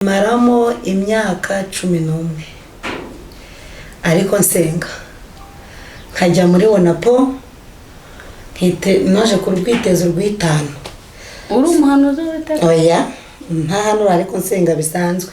maramo imyaka 11 ariko nsenga nkajya muri Wonapo naje ku rwitezo rw'itanu. Uri umuhanuzi w'Uwiteka? Oya, nta hano ariko nsenga bisanzwe.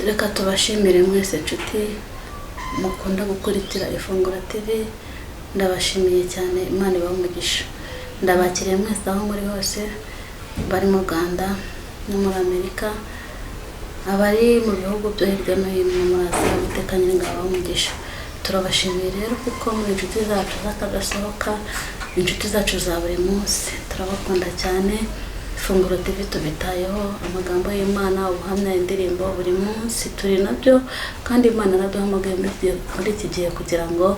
Reka tubashimire mwese nshuti mukunda gukurikira Ifunguro TV. Ndabashimiye cyane, Imana ibamugisha. Ndabakiriye mwese aho muri hose, bari mu Rwanda no muri Amerika, abari mu bihugu byo hirya no hino muri Aziya, mutekanye n'ingabo bamugisha. Turabashimiye rero kuko muri inshuti zacu z'akadasohoka, inshuti zacu za buri munsi, turabakunda cyane. Ifunguro TV tubitayeho amagambo y'Imana, ubuhamya, indirimbo buri munsi turi nabyo, kandi Imana naduhamagaye muri iki gihe kugira ngo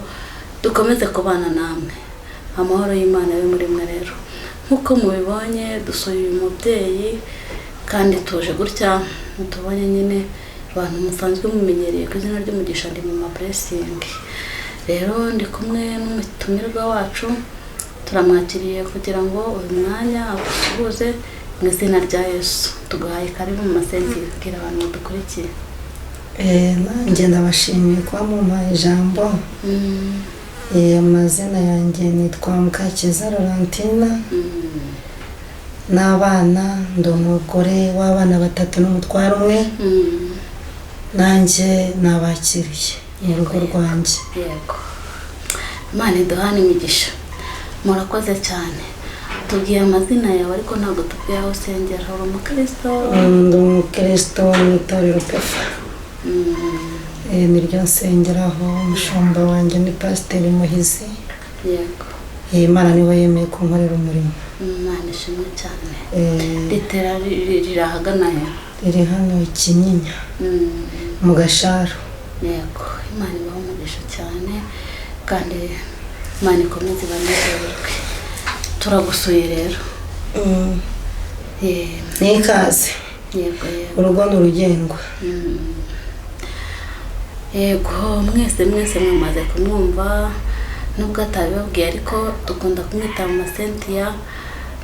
dukomeze kubana namwe. Amahoro y'Imana abe muri mwe rero. Nkuko mubibonye dusuye uyu mubyeyi kandi tuje gutya, mutubonye nyine abantu musanzwe mumenyereye ku izina ry'umugisha ndi mu blessing. Rero ndi kumwe n'umutumirwa wacu, turamwakiriye kugira ngo uyu mwanya agusuhuze mu izina rya Yesu. Tugahaye karibu mu masenti kugira abantu badukurikiye. Nanjye ndabashimiye kuba mumpaye ijambo. Amazina yanjye nitwa Mukakiza Laurentine. N'abana ndi umugore w'abana 3 n'umutwaro umwe. Nanjye nabakiriye mu rugo rwanjye. Yego, Imana iduhane imigisha. Murakoze cyane. Tubwiye amazina yawe ariko ntabwo tubwiye aho usengera. Uri umukristo? Ndi umukristo mu itorero Pefa. Niryo nsengeraho. Umushumba wanjye ni Pasiteri Muhizi. Yego. Imana niwe yemeye kunkorera umurimo. Imana ishimwe cyane. Ritera rirahagana he? Riri hano Kinyinya mu Gasharo. Yego, Imana ibaho umugisha cyane kandi Imana ikomeze banezerwe. Turagusuye rero. Nikaze. Yego. Urugo n'urugendwa. Yego, mwese mwamaze kumwumva nubwo atabibabwiye, ariko dukunda kumwita mu Cynthia.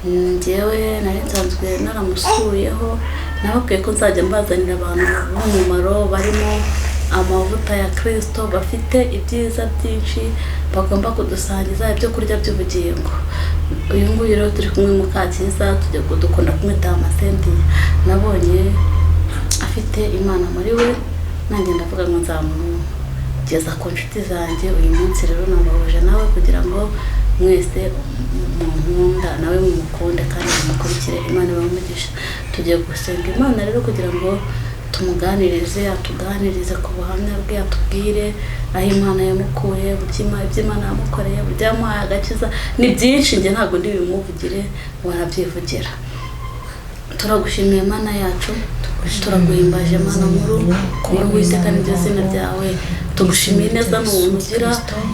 Njyewe nari nsanzwe naramusuyeho, nababwiye ko nzajya mbazanira abantu b'umumaro barimo amavuta ya Kristo, bafite ibyiza byinshi bagomba kudusangiza, ibyo kurya by'ubugingo. Uyu nguyu rero turi kumwe Mukakiza, tujya dukunda kumwita Cynthia. Nabonye afite Imana muri we, nanjye ndavuga ngo nzamugeza ku nshuti zanjye. Uyu munsi rero nabahuje nawe kugira ngo mwese munkunda nawe mumukunde kandi mumukurikire. Imana ibamugisha. Tugiye gusenga Imana rero kugira ngo tumuganirize, atuganirize ku buhamya bwe, atubwire aho Imana yamukuye, ibyo Imana yamukoreye, byamuhaye agakiza. Ni byinshi njye ntabwo ndi bimuvugire, warabyivugira. Turagushimiye Mana yacu, turaguhimbaje Mana nkuru, Uwiteka niryo zina ryawe. Tugushimiye neza n'ubuntu ugira,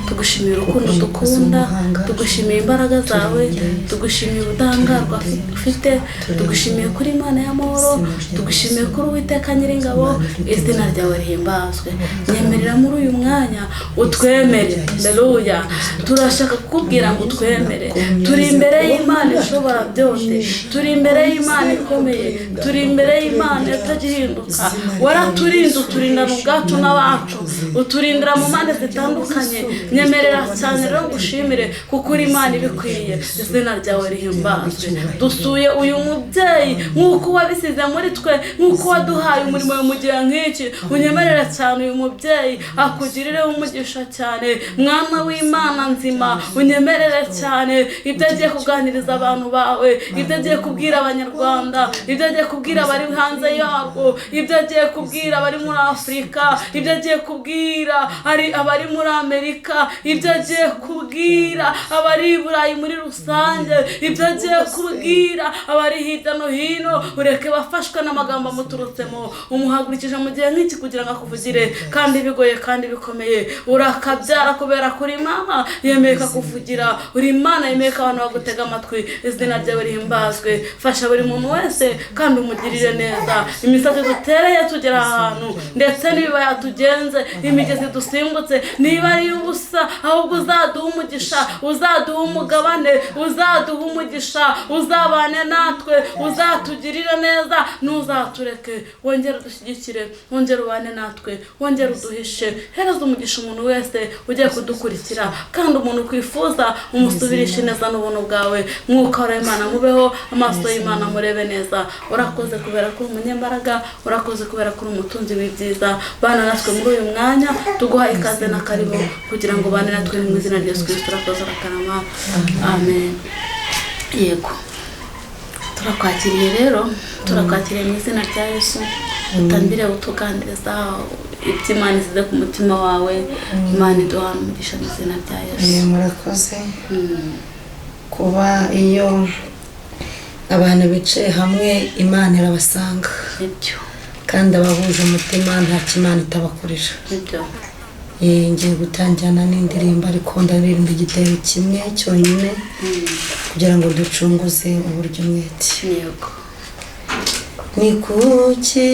tugushimiye urukundo dukunda, tugushimiye imbaraga zawe, tugushimiye ubudahangarwa ufite, tugushimiye kuri Imana y'amahoro, tugushimiye kuri Uwiteka Nyiringabo. Izina ryawe rihimbazwe. Nyemerera muri uyu mwanya utwemere. Haleluya. Turashaka kukubwira ngo utwemere. Turi imbere y'Imana ishobora byose, turi imbere y'Imana ikomeye, turi imbere y'Imana itagihinduka. Waraturinze uturindana ubwacu n'abacu, uturindira mu mpande zitandukanye. Nyemerera cyane rero ngushimire kuko uri Imana ibikwiye. Izina ryawe rihimbazwe. Dusuye uyu mubyeyi nk'uko wabisize muri twe, nk'uko waduhaye umurimo mu gihe nk'iki. Unyemerera cyane uyu mubyeyi akugirire umugisha cyane, mwana w'Imana nzima. Unyemerere cyane ibyo agiye kuganiriza abantu bawe, ibyo agiye kubwira abanyarwanda, ibyo agiye kubwira abari hanze yarwo, ibyo agiye kubwira abari muri Afurika, ibyo agiye kubwira abari muri Amerika, ibyo agiye kubwira abari i Burayi muri rusange, ibyo agiye kubwira abari hirya no hino. Ureke bafashwe n'amagambo amuturutsemo, umuhagurikije mu gihe nk'iki kugira ngo akuvugire kandi bigoye kandi bikomeye. Urakabyara kubera kuri Imana yemeye kukuvugira, uri Imana yemeye abantu bagutega amatwi. Izina ryawe rihimbazwe. Fasha buri muntu wese kandi umugirire neza. Imisozi dutereye tugera ahantu, ndetse n'ibibaya tugenze, imigezi dusimbutse, niba ari ubusa ahubwo uzaduha umugisha, uzaduha umugabane, uzaduha umugisha, uzabane natwe, uzatugirire neza, ntuzatureke. Wongere udushyigikire, wongere ubane natwe, wongere uduhishe. Hereza umugisha umuntu wese ugiye kudukurikira, kandi umuntu kwifuza umusubirishe neza n'ubuntu bwawe. Mwuka w'Imana mubeho, amaso y'Imana murebe neza. Urakoze kubera ko umunyembaraga, urakoze kubera ko umutunzi w'ibyiza. Bana natwe muri uyu mwanya, tuguha ikaze na karibu kugira ngo bane natwe mu izina rya Yesu Kristo. Urakoze urakarama. Amen. Yego, turakwakiriye rero, turakwakiriye mu izina rya Yesu. Utambire utuganiriza ibyo Imana isize ku mutima wawe. Imana iduhana umugisha mu izina rya Yesu. Murakoze. Kuba iyo abantu bicaye hamwe Imana irabasanga. Nibyo. Kandi abahuje umutima nta kimana itabakoresha. Nibyo. Ngiye gutangirana n'indirimbo ariko ndaririmba igitero kimwe cyonyine kugira ngo ducunguze uburyo umwete. Yego. Ni kuki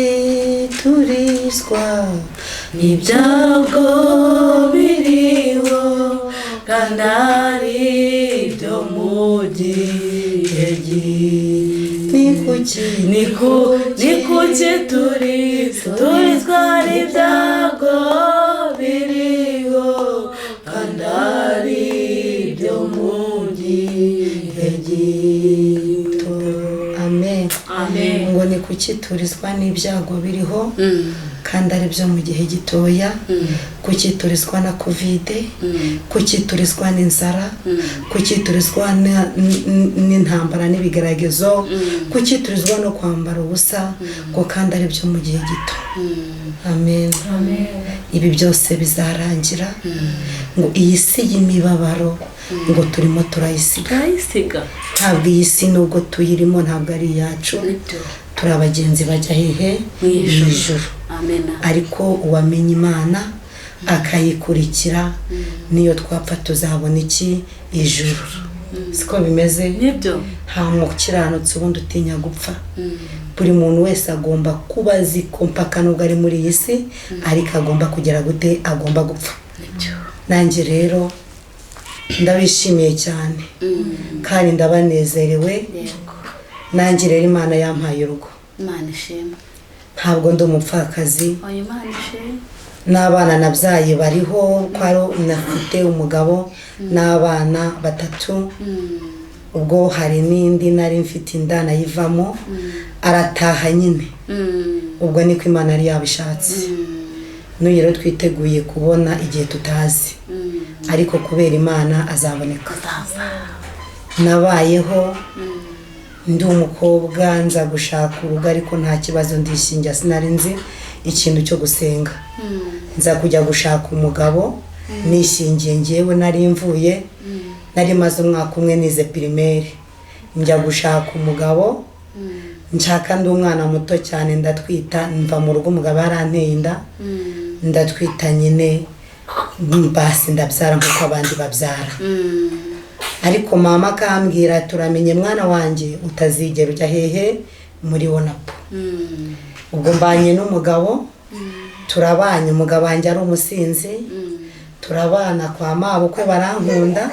turizwa ibyago biriho kandi ari byo mu gihe ni kuki turizwa n'ibyago biriho kandi ari byo mu gihe gito. Amen. Amen. Ngo ni kuki turizwa n'ibyago biriho kandi ari byo mu gihe gitoya. Kuki turizwa na Covid, kuki turizwa n'inzara, kuki turizwa n'intambara n'ibigeragezo, kuki turizwa no kwambara ubusa, ngo kandi ari byo mu gihe gito. Amen. Ibi byose bizarangira. Ngo iyi si y'imibabaro ngo turimo turayisiga. Ntabwo iyi si nubwo tuyirimo ntabwo ari iyacu. Turi abagenzi bajya hehe? Mu ijuru. Ariko uwamenye Imana akayikurikira niyo twapfa tuzabona iki? Ijuru. Siko bimeze? Nibyo. Nta mukiranutsi ubundi utinya gupfa. Buri muntu wese agomba kuba azi ko mpaka nubwo ari muri iyi si ariko agomba kugera gute? Agomba gupfa. Nibyo. Nanjye rero ndabishimiye cyane kandi ndabanezerewe. Yego. Nanjye rero Imana yampaye urugo. Imana ishimwe. Ntabwo ndi umupfakazi. Oya, Imana ishimwe. N'abana nabyaye bariho, kwaro nafite umugabo n'abana 3. Ubwo hari n'indi nari mfite inda nayivamo arataha nyine. Ubwo niko Imana yari yabishatse. N'uyu rero twiteguye kubona igihe tutazi. ariko kubera Imana azaboneka. Nabayeho ndi umukobwa nza gushaka urugo ariko nta kibazo ndishinja, sinari nzi ikintu cyo gusenga. Nza kujya gushaka umugabo nishingiye, ngewe nari mvuye, nari maze umwaka umwe nize primaire, njya gushaka umugabo, nshaka ndi umwana muto cyane ndatwita, mva mu rugo umugabo yaranteye inda, ndatwita nyine basi ndabyara nk'uko abandi babyara. Ariko mama akambwira turamenye mwana wanjye utazigera ujya hehe muri wonapo. Ubwo mbanye n'umugabo, turabanye, umugabo wanjye ari umusinzi, turabana kwa mabukwe barankunda.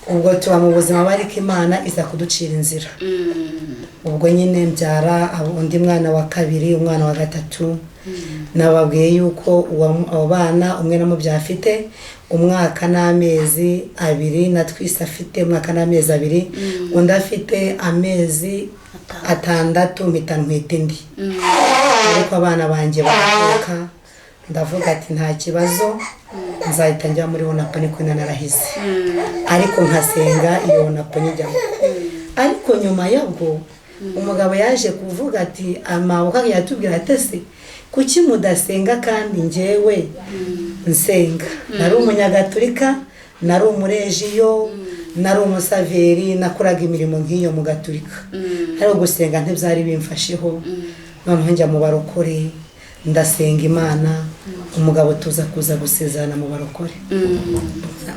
Ubwo tuba mu buzima bariko Imana iza kuducira inzira. Ubwo nyine mbyara undi mwana wa kabiri, umwana wa gatatu. Nababwiye yuko abo bana umwe namubyaye afite umwaka n'amezi 2, natwise afite umwaka n'amezi 2, undi afite amezi 6 mpita ntwite indi. Ariko abana banjye baravuka, ndavuga ati nta kibazo nzahita njya muri wonapo, niko narahize. Ariko nkasenga iyo wonapo njyamo. Ariko nyuma yabwo umugabo yaje kuvuga ati amaboko yatubwira ati se kuki mudasenga kandi njyewe nsenga. Nari umunyagatulika, nari umurejiyo, nari umusaveri, nakoraga imirimo nk'iyo mu gatulika. Ariko gusenga ntibyari bimfasheho. Noneho njya mu barokore ndasenga Imana, umugabo tuza kuza gusezerana mu barokore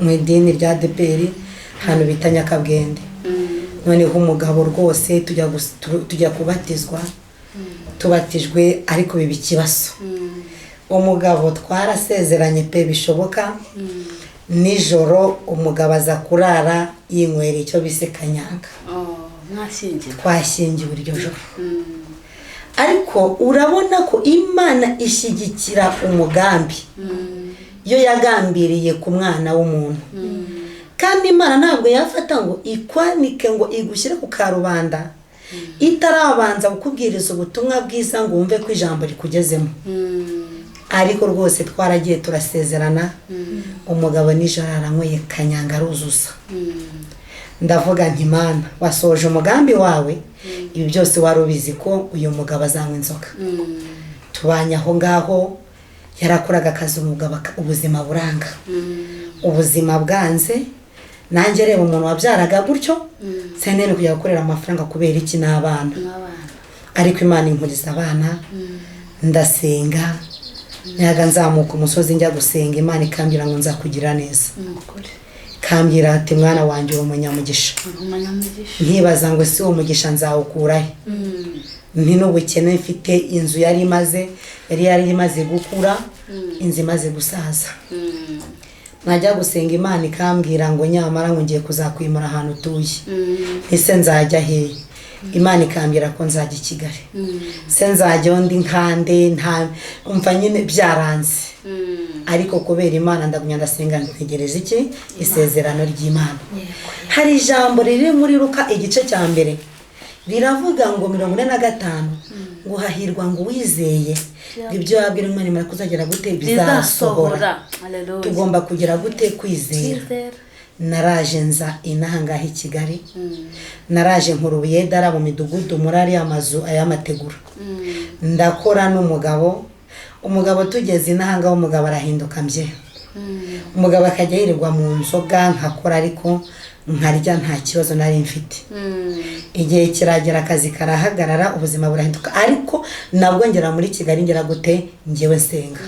mu idini rya ADEPR hano bita Nyakabwende. Noneho umugabo rwose tujya kubatizwa, tubatijwe ariko biba ikibazo. Umugabo twarasezeranye pe bishoboka, nijoro umugabo aza kurara yinywera icyo bise kanyanga. Twashyingiwe iryo joro. Ariko urabona ko Imana ishyigikira umugambi yo yagambiriye ku mwana w'umuntu. Kandi Imana ntabwo yafata ngo ikwanike ngo igushyire ku karubanda itarabanza gukubwiriza ubutumwa bwiza ngo wumve ko ijambo rikugezemo. Ariko rwose twaragiye turasezerana, umugabo nijoro aranyweye kanyanga aruzuza. Ndavuga nti Mana wasoje umugambi wawe, ibi byose wari ubizi ko uyu mugabo azanywa inzoga. Tubanye aho ngaho, yarakoraga akazi umugabo, ubuzima buranga, ubuzima bwanze. Nanjye reba umuntu wabyaraga gutyo, senene kujya gukorera amafaranga kubera iki n'abana. Ariko Imana inkuriza abana, ndasenga, nyaga nzamuka umusozi njya gusenga, Imana ikambira ngo nzakugira neza. Kambira ati mwana wanjye uri umunyamugisha. Nkibaza ngo si uwo mugisha nzawukurahe. Nti n'ubukene mfite, inzu yari imaze gukura, inzu imaze gusaza. Najya gusenga Imana ikambwira ngo nyamara ngo ngiye kuzakwimura ahantu utuye. Ese nzajya he? Imana ikambwira ko nzajya i Kigali. Se nzajya ndi nkande, nta umva nyine byaranze. Ariko kubera Imana ndagumya ndasenga ntegereza iki? Isezerano ry'Imana. Hari ijambo riri muri Luka igice cya mbere riravuga ngo 45 ngo hahirwa ngo wizeye ibyo yabwira Imana imara kuzagera gute bizasohora. Tugomba kugira gute kwizera. Naraje nza inahangaha i Kigali, naraje nkurubuye dara mu midugudu muri ari amazu ayamategura. Ndakora n'umugabo, umugabo tugeze inahanga umugabo arahinduka mbye. Umugabo akajya yirirwa mu nzoga nkakora ariko nkarya nta kibazo nari mfite. Igihe kiragera akazi karahagarara, ubuzima burahinduka. Ariko nabwo ngera muri Kigali ngera gute ngewe nsenga.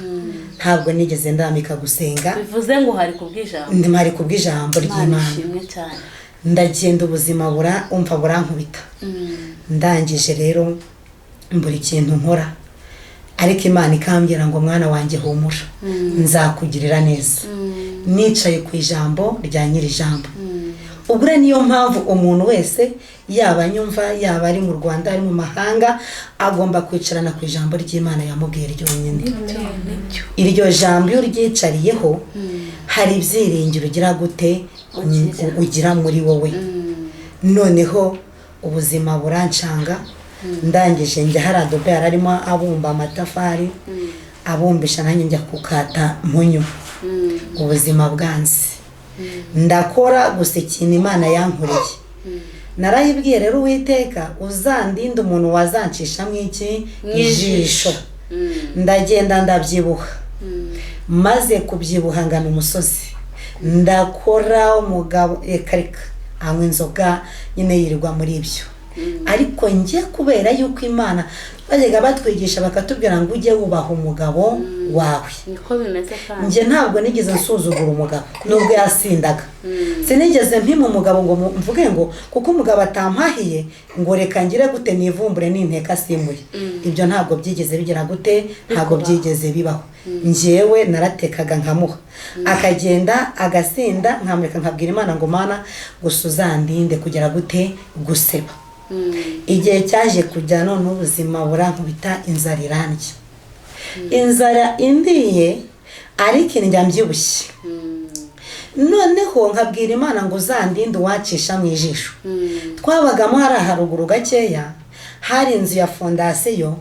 Ntabwo nigeze ndamika gusenga. Bivuze ngo hari kubwijambo. Ndimari kubwijambo ry'Imana. Ndagenda ubuzima umva burankubita. Ndangije rero mbura ikintu nkora. Ariko Imana ikambwira ngo mwana wanjye humura, nzakugirira neza. Nicaye ku ijambo rya nyiri ijambo. Ubure niyo mpamvu umuntu wese yaba nyumva, yaba ari mu Rwanda, ari mu mahanga, agomba kwicarana ku ijambo ry'Imana yamubwiye ryonyine. Iryo jambo iyo ryicariyeho hari ibyiringiro ugira gute ugira muri wowe. Noneho ubuzima burancanga. Ndangije njya haradobe yararimo abumba amatafari, abumbisha nanjye njya kukata mpunyu. ubuzima bwanze ndakora gusa ikintu Imana yankoreye narayibwiye rero Uwiteka uzandinde umuntu wazancisha ijisho ndagenda ndabyibuha maze kubyibuha ngana umusozi ndakora umugabo reka anywa inzoga nyine yirirwa muri ibyo ariko njye kubera yuko Imana bajyaga batwigisha bakatubwira ngo ujye wubaha umugabo wawe niko bimeze kandi njye ntabwo nigeze nsuzugura umugabo nubwo yasindaga sinigeze mpima umugabo ngo mvuge ngo kuko umugabo atampahiye ngo reka ngire gute nivumbure n'inteka simuye ibyo ntabwo byigeze bigira gute ntabwo byigeze bibaho njyewe naratekaga nkamuha akagenda agasinda nkamureka nkabwira Imana ngo Mana gusuzandinde kugera gute guseba igihe cyaje kujya none ubuzima burankubita inzara irandya inzara indiye ariko indya mbyibushye noneho nkabwira Imana ngo uzandinde uwacisha mu ijisho twabagamo hari haruguru gakeya hari inzu ya fondasiyo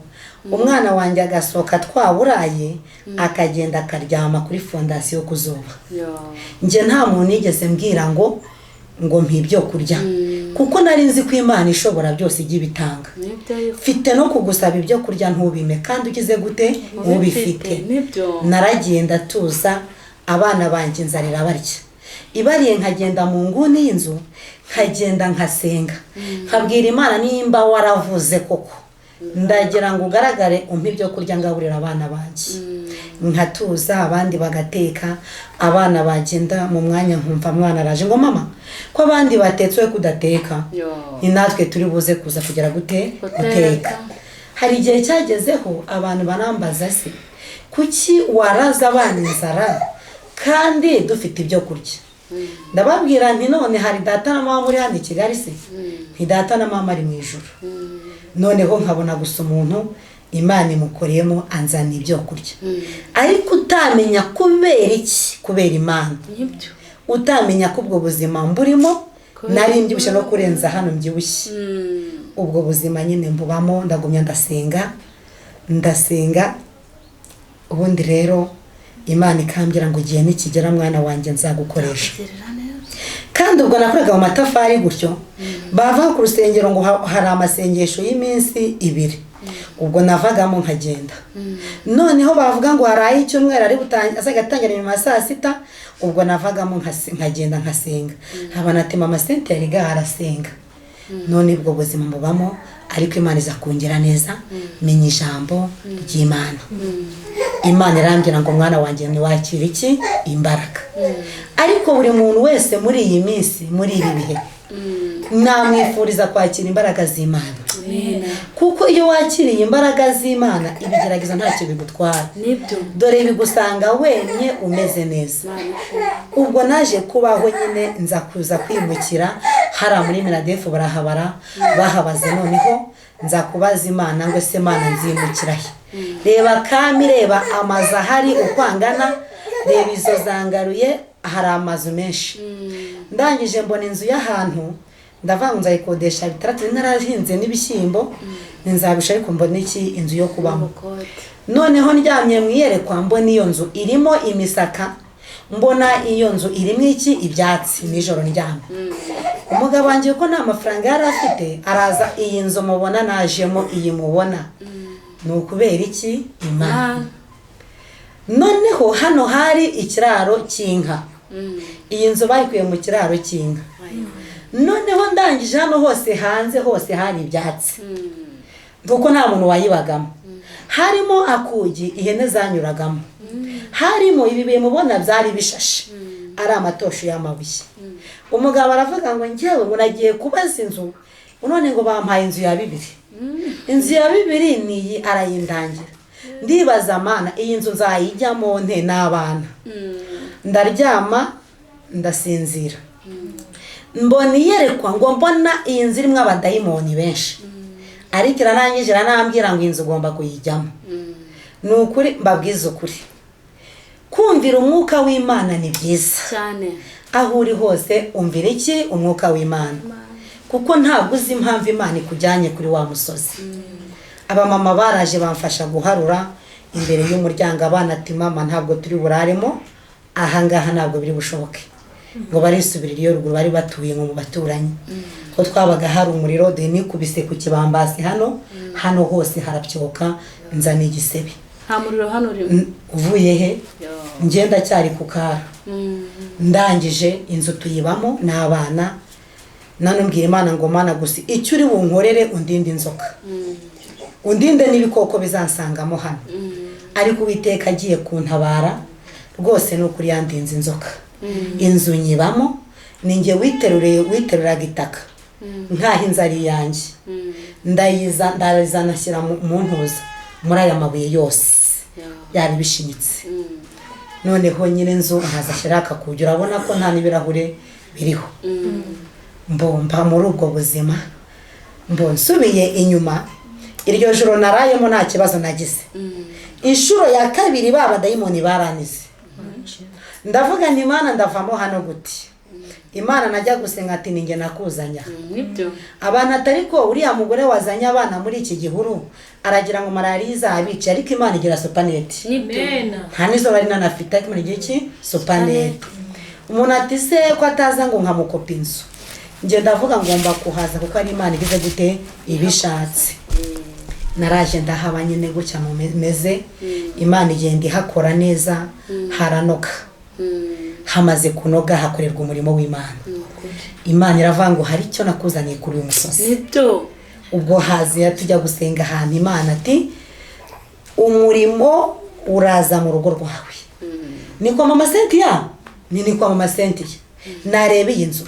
umwana wanjye agasohoka twaburaye akagenda akaryama kuri fondasiyo ku zuba njye nta muntu nigeze mbwira ngo mpibyo kurya kuko nari nzi ko Imana ishobora byose ijya ibitanga mfite no kugusaba ibyo kurya ntubime kandi ugize gute ubifite naragenda tuza abana banjye inzara irabarya ibariye nkagenda mu nguni y'inzu nkagenda nkasenga nkabwira Imana nimba waravuze koko ndagira ngo ugaragare umpe ibyo kurya ngaburira abana banjye nkatuza abandi bagateka abana bagenda mu mwanya nkumva mwana araje ngo mama ko abandi batetswe kudateka ni natwe turi buze kuza kugera gute guteka hari igihe cyagezeho abantu banambaza se kuki waraza abana inzara kandi dufite ibyo kurya ndababwira nti none hari data na mama muri hano i Kigali se nti data na mama ari mu ijuru noneho nkabona gusa umuntu Imana imukoreyemo anzana ibyo kurya ariko utamenya kubera iki kubera Imana utamenya ko ubwo buzima mburimo nari mbyibushye no kurenza hano mbyibushye ubwo buzima nyine mbubamo ndagumya ndasenga ubundi rero Imana ikambwira ngo igihe nikigera mwana wanjye nzagukoresha kandi ubwo nakoraga mu matafari gutyo bava ku rusengero ngo hari amasengesho y'iminsi 2 ubwo navagamo nkagenda noneho bavuga ngo haraye icyumweru ari azagatangira nyuma ya saa 6 ubwo navagamo nkagenda nkasenga abanatema amasente yari gaharasenga none ubwo buzima mbubamo ariko Imana iza kongera neza menya ijambo ry'Imana Imana irambwira ngo mwana wanjye ni wakira iki imbaraga ariko buri muntu wese muri iyi minsi muri ibi bihe namwifuriza kwakira imbaraga z'Imana kuko iyo wakiriye imbaraga z'Imana ibigerageza ntacyo bigutwara dore bigusanga wenye umeze neza ubwo naje kubaho nyine nza kuza kwimukira hari muri Miradefu barahabara bahabaze noneho nza kubaza Imana ngo se Imana nzimukirahe reba kami reba amazu ahari ukwangana reba izo zangaruye hari amazu menshi ndangije mbona inzu y'ahantu ndavanga nzayikodesha bitaratu narahinze n'ibishyimbo nzabisha ariko mbona iki inzu yo kubamo noneho ndyamye mwiyerekwa mbona iyo nzu irimo imisaka mbona iyo nzu irimo iki ibyatsi nijoro ndyamye umugabo wanjye ko nta mafaranga yari afite araza iyi nzu mubona najemo iyi mubona ni ukubera iki Imana noneho hano hari ikiraro cy'inka iyi nzu bayikuye mu kiraro cy'inka noneho ndangije hano hose hanze hose hari ibyatsi kuko nta muntu wayibagamo harimo akugi ihene zanyuragamo harimo ibibuye mubona byari bishashe ari amatosho y'amabuye umugabo aravuga ngo njyewe ngo nagiye kubaza inzu none ngo bampaye inzu ya 2 inzu ya 2 niyi arayindangira ndibaza Mana iyi nzu nzayijyamo nte n'abana ndaryama ndasinzira mbona iyerekwa ngo mbona iyi nzu irimo abadayimoni benshi ariko irarangije iranambwira ngo inzu ugomba kuyijyamo ni ukuri mbabwiza ukuri kumvira umwuka w'Imana ni byiza cyane aho uri hose umvira iki umwuka w'Imana kuko ntabwo uzi impamvu Imana ikujyanye kuri wa musozi abamama baraje bamfasha guharura imbere y'umuryango abana ati mama ntabwo turi buraremo ahangaha ntabwo biri bushoboke ngo barisubirire iyo ruguru bari batuye ngo mu baturanyi ko twabaga hari umuriro de nikubise ku kibambasi hano hose harapyoka nzana igisebe. nta muriro hano urimo uvuye he? ngenda cyari ku kara ndangije inzu tuyibamo n'abana none mbwira Imana ngo Mana gusa icyo uri bunkorere undinde inzoka undinde n'ibikoko bizansangamo hano ariko Uwiteka agiye kuntabara rwose no kuri yandinze inzoka. Inzu nyibamo ninjye witeruraga itaka nkaho inzari yanjye ndayizana ashyira mu ntuza muri aya mabuye yose yari bishinyitse noneho nyine inzu nkazashyira akakujya urabona ko nta n'ibirahure biriho. Mbomba muri ubwo buzima nsubiye inyuma iryo joro narayemo nta kibazo nagize. Inshuro ya kabiri dayimoni baranize ndavuga nti Imana ndavamo hano gute? Imana najya gusenga ati ninjye nakuzanya abantu atari ko uriya mugore wazanye abana muri iki gihuru aragira ngo malariya izabice ariko Imana igira supaneti nta n'izo bari nanafite ariko Imana igira iki supaneti. Umuntu ati se ko ataza ngo nkamukopa inzu njye ndavuga ngomba kuhaza kuko ari Imana igize gute ibishatse. Naraje ndahaba nyine gutya meze Imana igenda ihakora neza haranoka hamaze kunoga hakorerwa umurimo w'Imana. Imana iravuga ngo hari icyo nakuzaniye kuri uyu musozi. Ubwo haziya tujya gusenga ahantu Imana ati umurimo uraza mu rugo rwawe. Ni kwa mama Cynthia? Ni kwa mama Cynthia. Nareba iyi nzu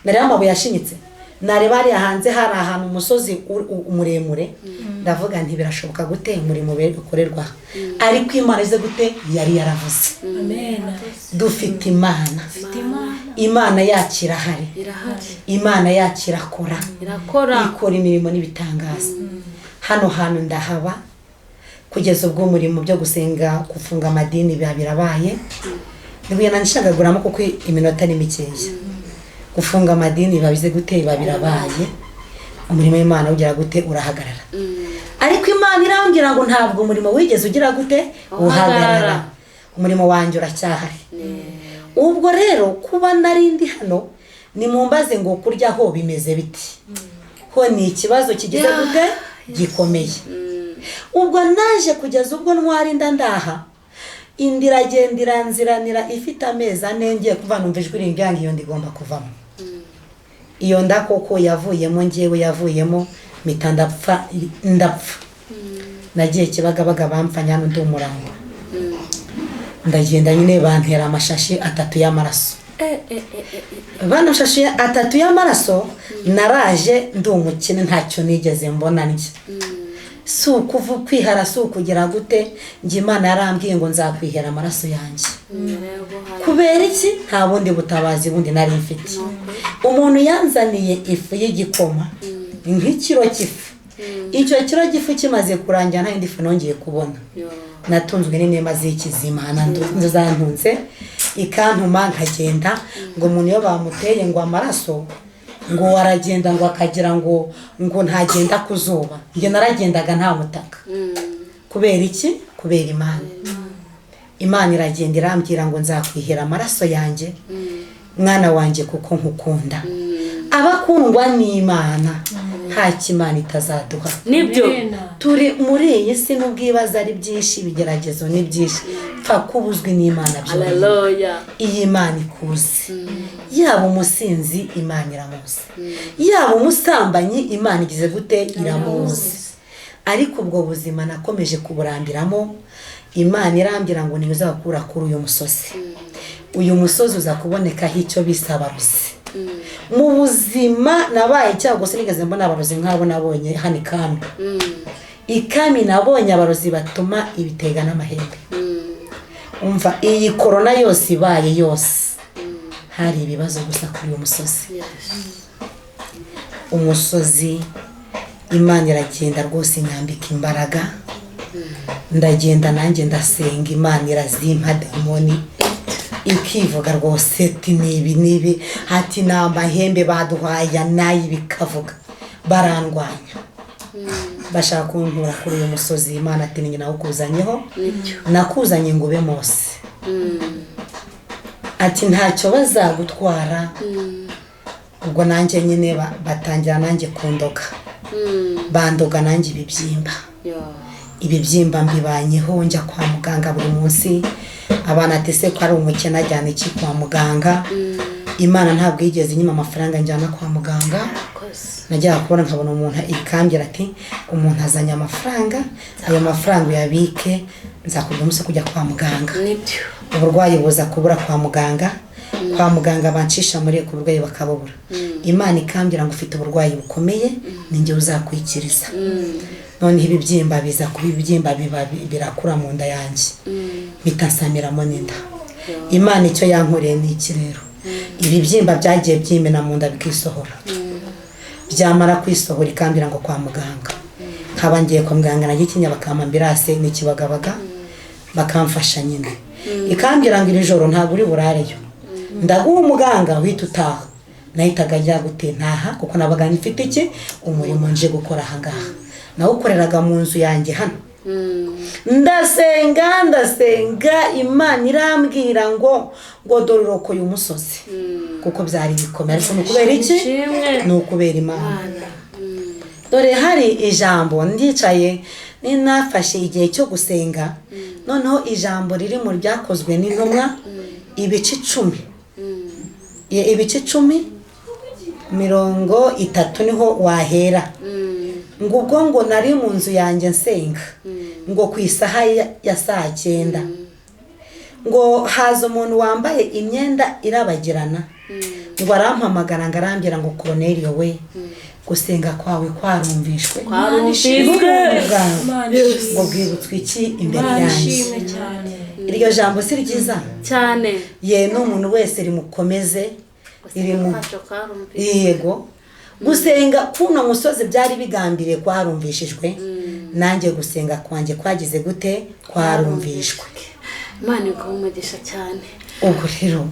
nareba amabuye yashinyitse nareba hariya hanze hari ahantu umusozi muremure ndavuga nti birashoboka gute umurimo ukorerwa ariko Imana ize gute yari yaravuze. Dufite Imana yakira hari Imana yakira ikora imirimo n'ibitangaza. Hano hantu ndahaba kugeza ubwo umurimo byo gusenga gufunga amadini birabaye nibuye nanishagaguramo kuko iminota ni mikeya gufunga amadini babize gute birabaye umurimo w'Imana ugira gute urahagarara. Ariko Imana irambwira ngo ntabwo umurimo wigeze ugira gute uhagarara umurimo wanjye uracyahari. Ubwo rero kuba narindi hano ni mumbaze ngo kurya ho bimeze biti ho ni ikibazo kigize gute gikomeye. Ubwo naje kugeza ubwo ntwari ndaha indiragenda iranziranira ifite amezi 4 ngiye kuva numva ijwi ringange iyo ndigomba kuvamo. Iyo ndakoko yavuyemo ngewe yavuyemo mpita ndapfa. Nagiye Kibagabaga bampfanya n'undi umurango ndagenda nyine bantera amashashi 3 y'amaraso. Bana shashi 3 y'amaraso naraje ndi umukene ntacyo nigeze mbona njye. Si ukuvu kwihara si ukugira gute njye Imana yarambwiye ngo nzakwihera amaraso yanjye. Kubera iki nta bundi butabazi bundi nari mfite. Umuntu yanzaniye ifu y'igikoma nk'ikiro cy'ifu. Icyo kiro cy'ifu kimaze kurangira nta indi fu nongeye kubona. Natunzwe n'inema z'ikizima zantunze ikantuma nkagenda ngo umuntu yo bamuteye ngo amaraso ngo waragenda ngo akagira ngo ntagenda kuzuba. Nge naragendaga nta mutaka. Kubera iki? Kubera Imana iragenda irambwira ngo nzakwihera amaraso yanjye mwana wanjye kuko nkukunda. Abakundwa n'Imana nta kimana itazaduha. Nibyo turi muri iyi si n'ubwibaza ari byinshi bigeragezo ni byinshi pfa kubuzwi n'Imana byo. Haleluya. Iyi Imana ikuzi yaba umusinzi Imana iramuzi yaba umusambanyi Imana igize gute iramuzi. Ariko ubwo buzima nakomeje kuburambiramo Imana irambira ngo nibuzakura kuri uyu musozi. Uyu musozi uza kubonekaho icyo bisaba rusi. Mu buzima nabaye cyangwa se nigeze mbona abarozi nk'abo nabonye hano ikami nabonye abarozi batuma ibitega n'amahembe. Umva iyi corona yose ibaye yose hari ibibazo gusa kuri uyu musozi. Umusozi Imana iragenda rwose nyambika imbaraga ndagenda nanjye ndasenga Imana irazimpa demoni ikivuga rwose ati nibi hati n'amahembe baduhaye nayi bikavuga barandwanya bashaka kunkura kuri uyu musozi. Imana ati ninjye nawukuzanyeho nakuzanye ngo ube Mose ati ntacyo bazagutwara. Ubwo nanjye nyine batangira nanjye kundoga, bandoga nanjye ibibyimba mbibanyeho, njya kwa muganga buri munsi. Abana ati se ko ari umukene ajyana iki kwa muganga? Imana ntabwo yigeze inyima amafaranga njyana kwa muganga. Najyaga kubona nkabona umuntu ikambira ati umuntu azanye amafaranga, ayo mafaranga uyabike nzakujya umunsi kujya kwa muganga. Uburwayi buza kubura kwa muganga, kwa muganga bancisha muri ku burwayi bakabubura. Imana ikambira ngo ufite uburwayi bukomeye ninjye uzakwikiriza. None ibibyimba biza kuba ibibyimba birakura mu nda yanjye, bitasamiramo n'inda. Imana icyo yankoreye ni iki rero? Ibibyimba byagiye byimena mu nda bikisohora, byamara kwisohora ikambira ngo kwa muganga. Nkaba ngiye kwa muganga na Gikinya bakampa ambirase n'ikibagabaga bakamfasha nyine. Ikambira ngo iri joro ntabwo uri burareyo, ndaguha umuganga uhita utaha. Nahitaga njya gutentaha kuko nabaga nifite iki umurimo nje gukora ahangaha. Nawukoreraga mu nzu yanjye hano. Ndasenga Imana irambwira ngo dore urokoye umusozi, kuko byari bikomeye. Ariko nukubera iki? Nukubera Imana. Dore hari ijambo ndicaye ninafashe igihe cyo gusenga, noneho ijambo riri mu byakozwe n'intumwa ibice 10. Ibice 10:30 niho wahera. Ngo nari mu nzu yanjye nsenga, ngo ku isaha ya saa 9 ngo haza umuntu wambaye imyenda irabagirana, ngo arampamagara ngo arambira ngo Cornelio we, gusenga kwawe kwarumvishwe, ngo bwibutswe iki imbere yanjye. Iryo jambo si ryiza cyane, ye n'umuntu wese rimukomeze, yego. Gusenga kuno musozi byari bigambiriye kwarumvishijwe, nanjye gusenga kwanjye kwagize gute? Kwarumvishwe. Imana igumugisha cyane. Ubwo rero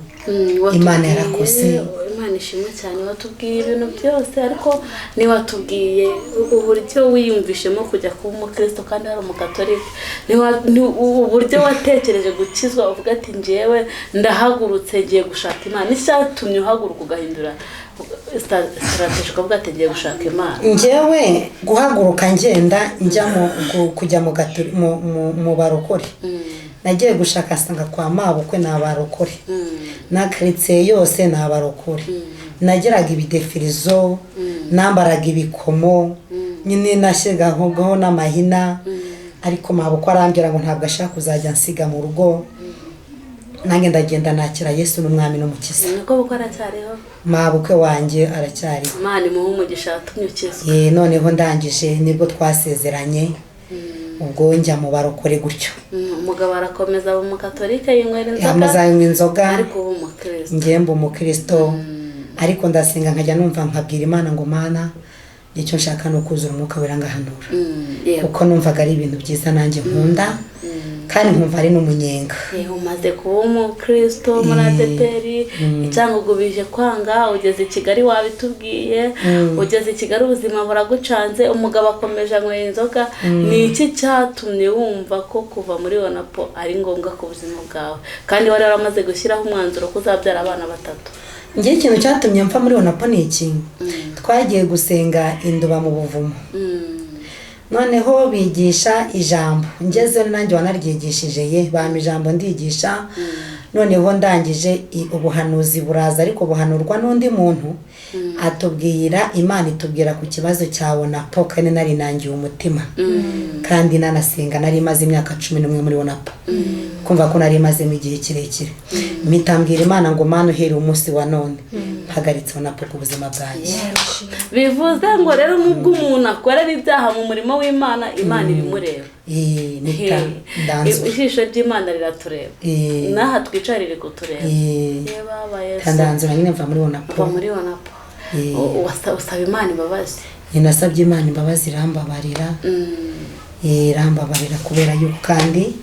Imana yarakoze. Imana ishimwe cyane, watubwiye ibintu byose, ariko ni watubwiye uburyo wiyumvishemo kujya kuba umukristo kandi ari umukatolika. Ni uburyo watekereje gukizwa, uvuga ati njyewe ndahagurutse ngiye gushaka Imana. Nicyatumye uhaguruka ugahindura strategy ukavuga ati ngiye gushaka Imana? Njyewe guhaguruka ngenda njya kujya mu barokore. Nagiye gushaka asanga kwa mabukwe n'abarokore, nakritse yose n'abarokore. Nagiraga ibidefirizo, nambaraga ibikomo, nyine nashyiragaho n'amahina. Ariko mabukwe arambira ngo ntabwo ashaka kuzajya nsiga mu rugo. Nange ndagenda nakira Yesu n'umwami n'umukiza. Nuko bukora cyariho? Mabukwe wanjye aracyariho. Imana imuhe umugisha tumyukizwe. Noneho ndangije nibwo twasezeranye. Ubwo njya mu barokore gutyo. Umugabo arakomeza aba umukatolika yinywera inzoga. Yamuzanywe inzoga. Ariko ubu umukristo. Ngemba umukristo. Ariko ndasenga nkajya numva nkabwira Imana ngo Mana, icyo nshaka no kuzura umwuka wera ngahanura. Kuko numvaga ari ibintu byiza nanjye nkunda. Kandi nkumva ari n'umunyenga. Umaze kuba umukristo muri ADPR, icyangugu bije kwanga, ugeze i Kigali wabitubwiye, ugeze i Kigali ubuzima buragucanze, umugabo akomeje anywera inzoga. Ni iki cyatumye wumva ko kuva muri Onapo ari ngombwa ku buzima bwawe, kandi wari waramaze gushyiraho umwanzuro ko uzabyara abana 3? Ngiye ikintu cyatumye mpfa muri Onapo ni iki? Twagiye gusenga Induba mu buvumo. Noneho bigisha ijambo, ngeze nanjye wanaryigishije bampa ijambo ndigisha. Noneho ndangije ubuhanuzi buraza, ariko buhanurwa n'undi muntu atubwira, Imana itubwira ku kibazo cya Onapo, kandi nari nangiye umutima. Kandi nanasenga, nari maze imyaka 11 muri Onapo. Kumva ko nari maze igihe kirekire. Mitambwira Imana ngo Mana uhere umunsi wa none hagaritse Onapo ku buzima bwanjye. Bivuze ngo rero nubwo umuntu akorera ibyaha mu murimo w'Imana, Imana ibimureba. Ijisho ry'Imana riratureba. Naha twicarire kutureba. Tandanzura nyine mva muri Onapo. Usaba Imana imbabazi. Ninasabye Imana imbabazi, irambabarira. Irambabarira kubera yuko kandi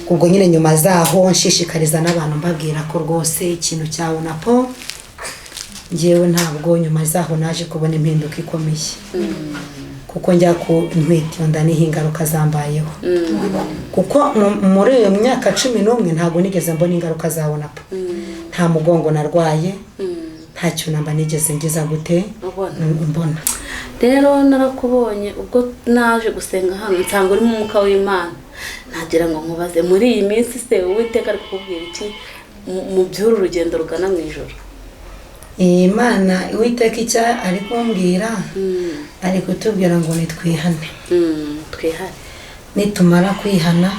ubwo nyine nyuma zaho nshishikariza n'abantu mbabwira ko rwose ikintu cya Onapo njyewe ntabwo nyuma zaho naje kubona impinduka ikomeye. kuko njya ku ntwite iyo nda niho ingaruka zambayeho kuko muri iyo myaka 11 ntabwo nigeze mbona ingaruka zabona pa nta mugongo narwaye nta cyunamba nigeze ngeza gute mbona. Rero narakubonye ubwo naje gusenga hano nsanga uri mu mwuka w'Imana, nagira ngo nkubaze muri iyi minsi se Uwiteka ari kukubwira iki mu by'uru rugendo rugana mu ijoro? Imana Uwiteka icya ari kumbwira ari kutubwira ngo nitwihane. Twihane. Nitumara kwihana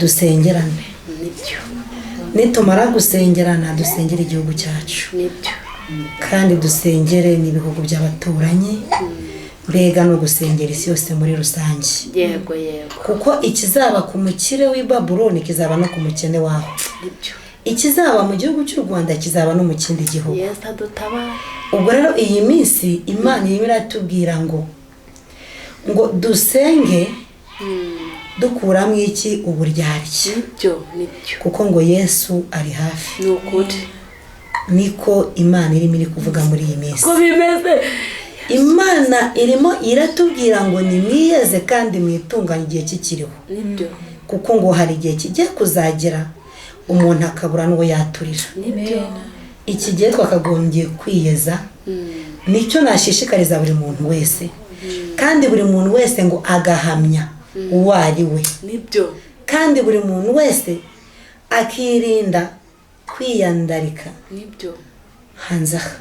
dusengerane. Nibyo. Nitumara gusengerana dusengera igihugu cyacu. Nibyo. Kandi dusengere n'ibihugu by'abaturanyi, mbega no gusengera isi yose muri rusange. Yego. Kuko ikizaba ku mukire w'i Babuloni kizaba no ku mukene waho. Nibyo. Ikizaba mu gihugu cy'u Rwanda kizaba no mu kindi gihugu. Yes, adutabara. Ubwo rero iyi minsi Imana irimo iratubwira ngo dusenge dukuramo iki uburyarya. Nibyo. Kuko ngo Yesu ari hafi. Nukuri. Niko Imana irimo iri kuvuga muri iyi minsi. Ko bimeze. Imana irimo iratubwira ngo nimwiyeze kandi mwitunganye igihe kikiriho. Nibyo. Kuko ngo hari igihe kigiye kuzagera umuntu akabura n'uwo yaturira. Nibyo. Iki gihe twakagombye kwiyeza. Nicyo nashishikariza buri muntu wese. Kandi buri muntu wese ngo agahamya uwo ari we. Nibyo. Kandi buri muntu wese akirinda kwiyandarika. Nibyo. Hanze aha.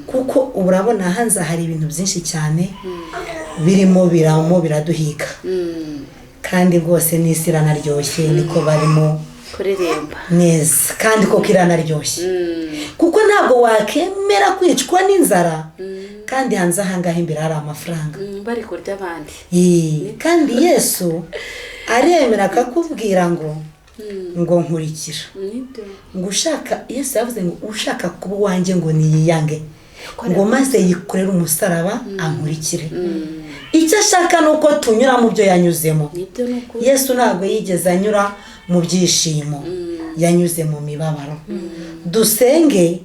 Kuko urabona hanze hari ibintu byinshi cyane birimo biraduhiga. Kandi rwose n'isi iranaryoshye niko barimo kuririmba neza kandi koko iranaryoshye. Kuko ntabwo wakemera kwicwa n'inzara kandi hanze ahangaha imbere hari amafaranga bari kurya abandi. Kandi Yesu aremera akakubwira ngo nkurikira. Ngo ushaka, Yesu yavuze ngo ushaka kuba uwanjye ngo niyiyange ngo maze yikorere umusaraba ankurikire. Icyo ashaka nuko tunyura mu byo yanyuzemo. Yesu ntabwo yigeze anyura mu byishimo, yanyuze mu mibabaro. Dusenge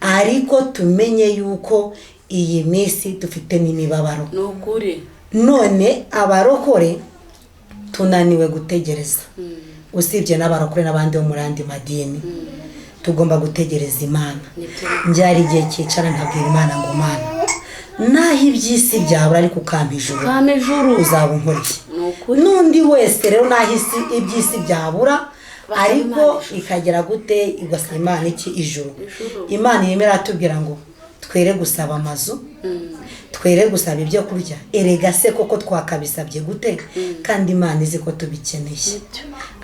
ariko tumenye yuko iyi minsi dufite n'imibabaro. Nukuri. None abarokore tunaniwe gutegereza. Usibye n'abarokore n'abandi bo muri andi madini tugomba gutegereza Imana. Njyari igihe cyicara nkabwira Imana ngo Mana naho iby'isi byabura ariko ukampa ijuru uzaba unkuriye. N'undi wese rero naho iby'isi byabura ariko ikagera gute igasaba Imana iki ijuru. Imana yemera atubwira ngo twere gusaba amazu, twere gusaba ibyo kurya. Erega se koko twakabisabye gute kandi Imana izi ko tubikeneye.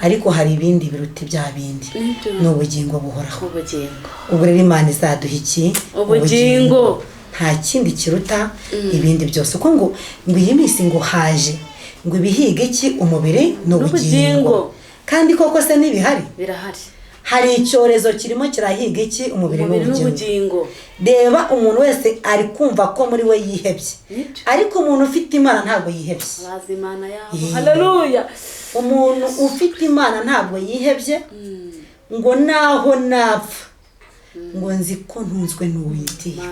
Ariko hari ibindi biruta bya bindi n'ubugingo buhoraho. Ubwo rero Imana izaduha iki ubugingo, nta kindi kiruta ibindi byose. Uko ngo iyi minsi ngo haje ngo ibihiga iki umubiri n'ubugingo. Kandi koko se n'ibihari birahari. Hari icyorezo kirimo kirahiga iki umubiri n'ubugingo. Reba umuntu wese ari kumva ko muri we yihebye, ariko umuntu ufite Imana ntabwo yihebye. Bazi Imana yabo. Haleluya. Umuntu ufite Imana ntabwo yihebye ngo naho napfa ngo nzi ko ntunzwe n'Uwiteka.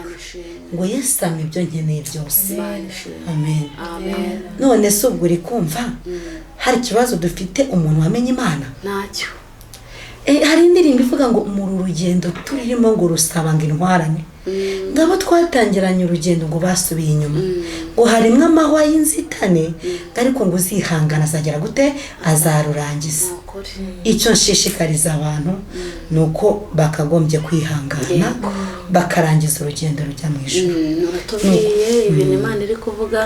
Ngo Yesu ampa ibyo nkeneye byose. Amen. None se ubwo uri kumva hari ikibazo dufite umuntu wamenye Imana? Ntacyo. Hari indirimbo ivuga ngo mu rugendo turimo ngo rusaba ngo intwarane. Ngabo twatangiranye urugendo ngo basubiye inyuma. Ngo harimo amahwa y'inzitane ariko ngo uzihangana azagera gute azarurangiza. Icyo nshishikariza abantu nuko bakagombye kwihangana bakarangiza urugendo rujya mu ijuru. Uratubwiye ibintu Imana iri kuvuga,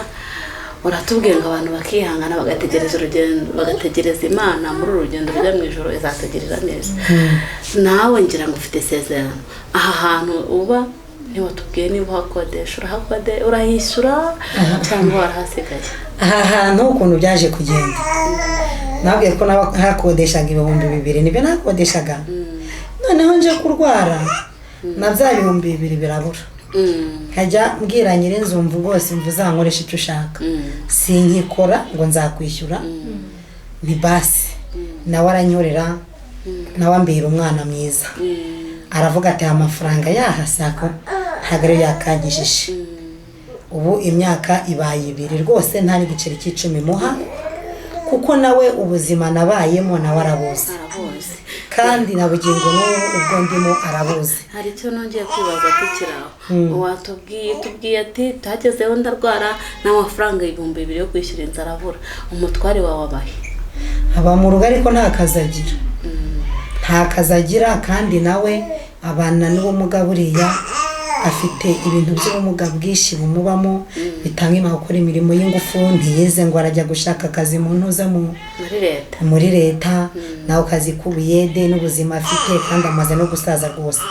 uratubwiye ngo abantu bakihangana bagategereza urugendo, bagategereza Imana muri urugendo rujya mu ijuru izategereza neza. Nawe ngira ngo ufite isezerano aha hantu uba niba tubwiye niba uhakodesha urahishyura cyangwa warahasigaye? Aha hantu ukuntu byaje kugenda nabwiye ko hakodeshaga 2,000 nibyo nakodeshaga. Noneho nje kurwara na bya 2,000 birabura. Nkajya mbwira nyirinzu mvu rwose mvuzankoresha icyo ushaka, sinkikora ngo nzakwishyura. Ni basi nawe aranyorera, nawe ambera umwana mwiza. Aravuga ati amafaranga yahasako ntabwo yakagishije. ubu imyaka ibaye 2 rwose nta n'igiceri cy'icumi muha kuko nawe ubuzima nabayemo nawe arabuzi kandi na bugingo n'ubu ubwo ndimo arabuzi. Hari icyo nongeye kwibaza tukiraho watubwiye ati tagezeho ndarwara n'amafaranga 2,000 yo kwishyura inzu arabura, umutware wawe abahe? Aba mu rugo ariko nta kazagira, nta kazagira kandi nawe abana n'ubumuga buriya afite ibintu by'ubumuga bwinshi bumubamo bitanga ima gukora imirimo y'ingufu, ntiyize ngo arajya gushaka akazi mu ntuza muri leta nawe kazi kubuyede n'ubuzima afite kandi amaze no gusaza rwose.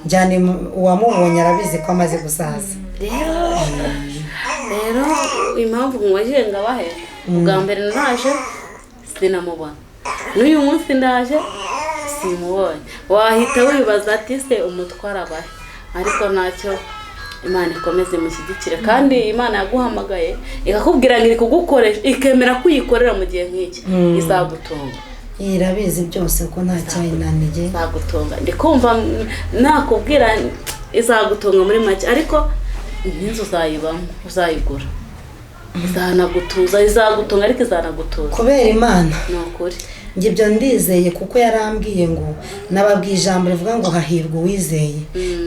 Njyane uwamubonye arabizi ko amaze gusaza. Rero impamvu mwajye ngabahe ubwa mbere naje sinamubona, n'uyu munsi ndaje simubonye, wahita wibaza ati se umutwara abahe? Ariko ntacyo, Imana ikomeze mushyigikire kandi Imana yaguhamagaye ikakubwira ngo iri kugukoresha ikemera kuyikorera mu gihe nk'iki izagutunga. Irabizi byose ko nta cyayinanije izagutunga. Ndikumva nakubwira izagutunga muri make, ariko n'inzu uzayibamo uzayigura izanagutuza, izagutunga ariko izanagutuza kubera Imana. Ni ukuri ngibyo ndizeye kuko yarambwiye ngo nababwiye ijambo rivuga ngo hahirwa uwizeye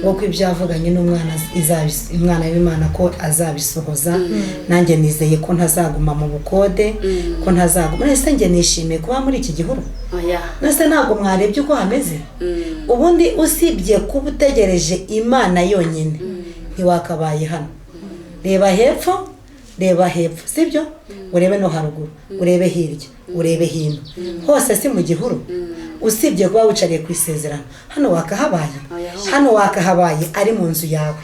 kuko ibyo yavuganye n'umwana umwana w'Imana ko azabisohoza. Nanjye nizeye ko ntazaguma mu bukode, ko ntazaguma. Nese nge nishimiye kuba muri iki gihuru. Nese ntabwo mwarebye uko hameze. Ubundi usibye kuba utegereje Imana yonyine ntiwakabaye hano. Reba hepfo, reba hepfo, sibyo? Urebe no haruguru, urebe hirya, urebe hino, hose si mu gihuru. Usibye kuba wicariye ku isezerano, hano wakahabaye, hano wakahabaye ari mu nzu yawe,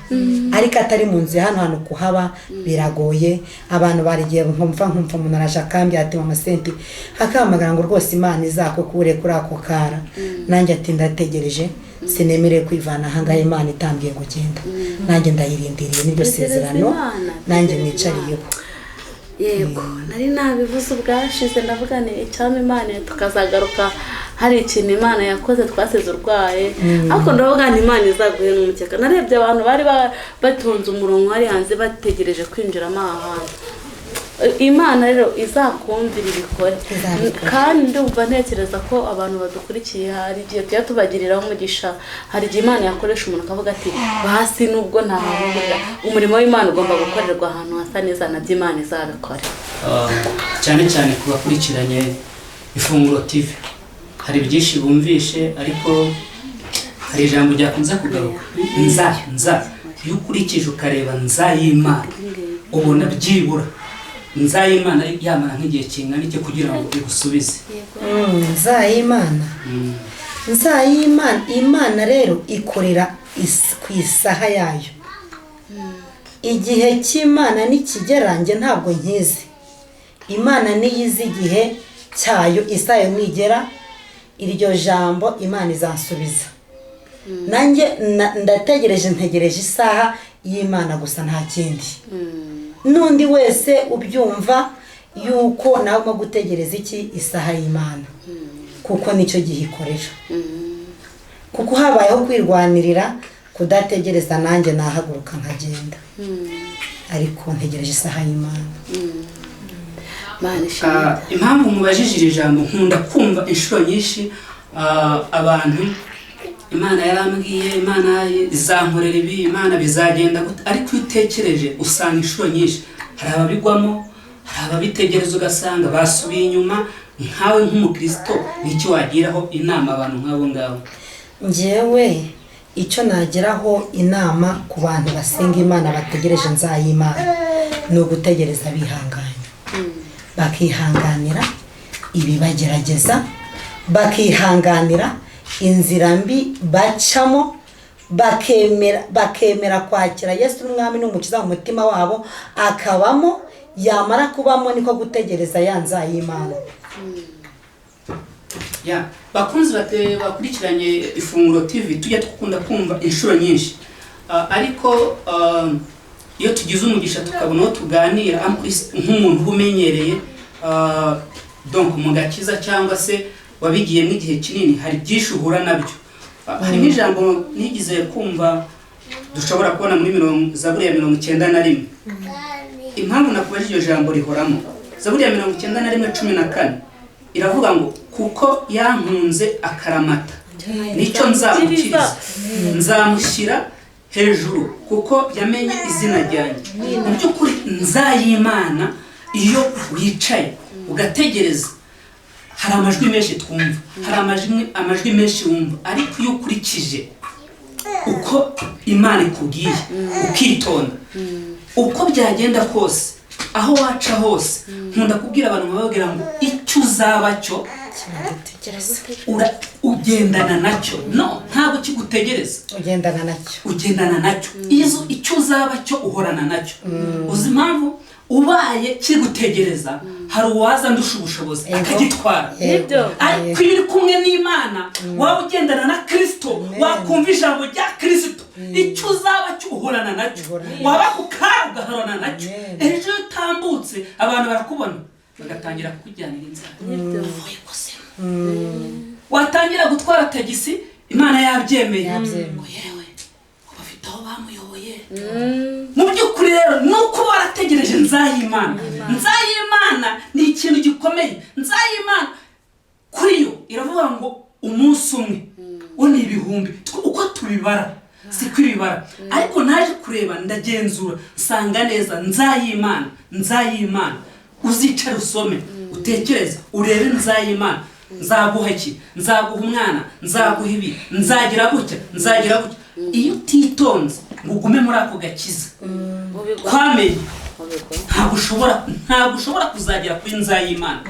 ariko atari mu nzu ya hano kuhaba biragoye. Abantu barigiye nkumva umuntu araje akambye ati mama Senti akamagara ngo rwose Imana izakukure kuri ako kara. Nanjye ati ndategereje, sinemere kwivana hanga Imana itambye ngo genda. Nanjye ndayirindiriye n'ibyo sezerano, nanjye nicariyeho. Yego, nari nabivuze ubwashize ndavuga ni icyama Imana tukazagaruka hari ikintu Imana yakoze twasize urwaye. Ariko ndavuga ni Imana izaguhe n'umukeka. Narebye abantu bari batonze umurongo hari hanze bategereje kwinjiramo ahantu. Imana rero izakumvira ibikore kandi ndumva ntekereza ko abantu badukurikiye hari igihe tujya tubagiriraho umugisha. Hari igihe Imana yakoresha umuntu akavuga ati basi nubwo nta mpamvu umurimo w'Imana ugomba gukorerwa ahantu hasa neza nabyo Imana izabikora. Cyane cyane ku bakurikiranye Ifunguro TV hari byinshi bumvishe, ariko hari ijambo ryakunze kugaruka nza iyo ukurikije ukareba nza y'Imana ubona byibura nzayimana yamara nk'igihe kingana iki kugira ngo igusubize. Nzayimana nzayimana Imana rero ikorera ku isaha yayo. Igihe cy'Imana nikigera nge ntabwo nkizi. Imana niyizi igihe cyayo, isayo nigera iryo jambo Imana izansubiza. Nanjye ntegereje isaha y'Imana gusa nta kindi. Nundi wese ubyumva yuko nawe mo gutegereza iki isaha y'Imana kuko nicyo gihe ikorera. Kuko habayeho kwirwanirira kudategereza nanjye nahaguruka nkagenda, ariko ntegereje isaha y'Imana. Impamvu mubajije ijambo nkunda kumva inshuro nyinshi abantu Imana yarambwiye, Imana izankorera ibi, Imana bizagenda gute, ariko utekereje usanga inshuro nyinshi hari ababigwamo, hari ababitegereza ugasanga basubiye inyuma. Nkawe nk'umukristo nicyo wagiraho inama abantu nk'abo ngabo? Njyewe icyo nageraho inama ku bantu basenga Imana bategereje nzayimana ni ugutegereza bihanganye, bakihanganira ibibagerageza, bakihanganira inzira mbi bacamo, bakemera kwakira Yesu n'umwami n'umukiza mu mutima wabo akabamo. Yamara kubamo niko gutegereza yanzayimana. Bakunzi bakurikiranye Ifunguro TV tujya dukunda kumva inshuro nyinshi, ariko iyo tugize umugisha tukabona tuganira nk'umuntu umenyereye donc mu gakiza cyangwa se wabigiyemo igihe kinini, hari byinshi uhura nabyo. Hari n'ijambo nigize kumva dushobora kubona muri Zaburi ya 91. Impamvu nakubajije iryo jambo rihoramo, Zaburi ya 91:14 iravuga ngo kuko yankunze akaramata nicyo nzamukiriza, nzamushyira hejuru kuko yamenye izina ryanjye. Mu by'ukuri nzayimana iyo wicaye ugategereza, hari amajwi menshi twumva, hari amajwi menshi wumva, ariko iyo ukurikije uko Imana ikubwiye ukitonda, uko byagenda kose, aho waca hose, nkunda kubwira abantu bababwira ngo icyo uzaba cyo ugendana nacyo. No, ntabwo kigutegereza, ugendana nacyo. Icyo uzaba cyo uhorana nacyo. Uzi impamvu? Ubaye kigutegereza, hari uwaza ndusha ubushobozi akagitwara. Ariko iyo uri kumwe n'Imana, waba ugendana na Kristo, wakumva ijambo rya Kristo, icyo uzaba cyo uhorana nacyo, waba ku kaga ugahorana nacyo. Ejo iyo utambutse abantu barakubona bagatangira kukujyanira inzara. Watangira gutwara tagisi, Imana yabyemeye ngo yewe bafite aho bamuyoboye. Mu by'ukuri rero nuko barategereje nzayimana. Nzayimana ni ikintu gikomeye. Nzayimana kuri yo iravuga ngo umunsi umwe wo ni ibihumbi, uko tubibara si kwibara. Ariko naje kureba ndagenzura nsanga neza nzayimana. Uzicara usome utekereza urebe nzayimana. Nzaguha iki, nzaguha umwana, nzaguha ibi, nzagira gutya. Iyo utitonze ngo ugume muri ako gakiza kwamenye, ntabwo ushobora kuzagera kuri nzayimana.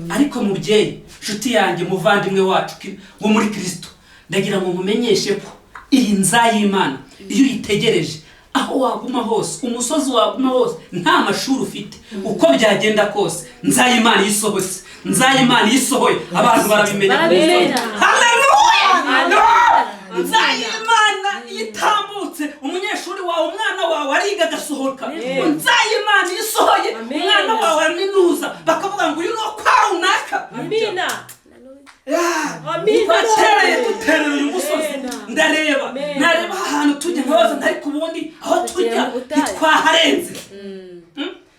Ariko mubyeyi, nshuti yanjye, muvandimwe wacu wo muri Kristo, ndagira ngo mumenyeshe ko iyi nzayimana iyo uyitegereje, aho waguma hose, umusozi waguma hose, nta mashuri ufite, uko byagenda kose, nzayimana yisohotse, nzayimana yisohoye, abantu barabimenya. Haleluya! Nzayimana yitambutse, umunyeshuri wawe, umwana wawe ariga agasohoka, nzayimana yisohoye, umwana wawe araminuza, bakavuga ngo uyu ni kwa runaka. Amina. Dutereye uyu musozi, ndareba ahantu tujya nkabaza, ariko ubundi aho tujya ntitwaharenze.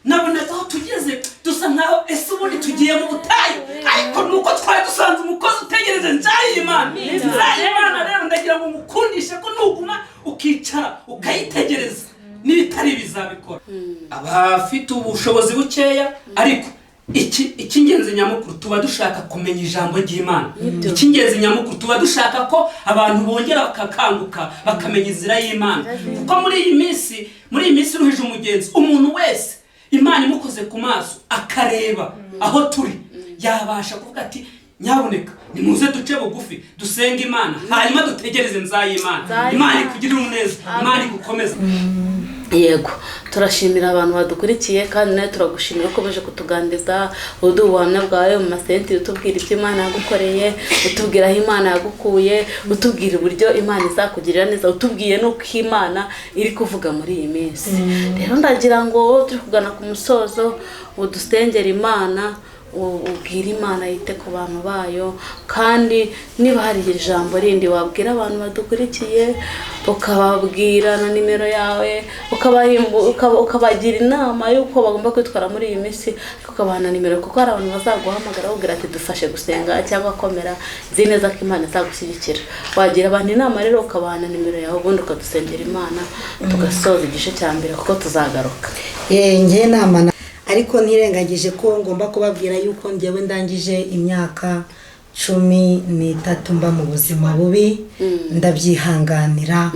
Nabonaga aho tugeze dusa nkaho ese ubundi tugiye mu butayu, ariko nuko twari dusanze umukozi utegereje nzayimana. Rero ndagira ngo mukundishe ko nuguma ukicara ukayitegereza, n'ibitari bizabikora. Abafite ubushobozi bukeya, ariko icy'ingenzi nyamukuru tuba dushaka kumenya ijambo ry'Imana. Icy'ingenzi nyamukuru tuba dushaka ko abantu bongera bakakanguka bakamenya inzira y'Imana. Kuko muri iyi minsi ruhije umugenzi, umuntu wese Imana imukoze ku maso akareba aho turi, yabasha kuvuga ati nyaboneka nimuze duce bugufi dusenge Imana, hanyuma dutegereze nzayimana. Imana ikugirire umuneza, Imana igukomeze. Yego, turashimira abantu badukurikiye, kandi nawe turagushimira ko baje kutuganiriza uduha ubuhamya bwawe mu masenti, utubwira ibyo Imana yagukoreye, utubwira aho Imana yagukuye, utubwira uburyo Imana izakugirira neza, utubwiye n'uko Imana iri kuvuga muri iyi minsi. Rero ndagira ngo turi kugana ku musozo, udusengera Imana, ubwira Imana yite ku bantu bayo. Kandi niba hari ijambo rindi wabwira abantu badukurikiye, ukababwira na nimero yawe, ukabagira inama y'uko bagomba kwitwara muri iyi minsi, ukabaha na nimero, kuko hari abantu bazaguhamagara bakubwira ati dufashe gusenga cyangwa komera, nzi neza ko Imana izagushyigikira. Wagira abantu inama rero, ukabaha na nimero yawe, ubundi ukadusengera Imana, tugasoza igice cya mbere kuko tuzagaruka. Ngiye nama, ariko ntirengagije ko ngomba kubabwira yuko njyewe ndangije imyaka 13 mba mu buzima bubi, ndabyihanganira.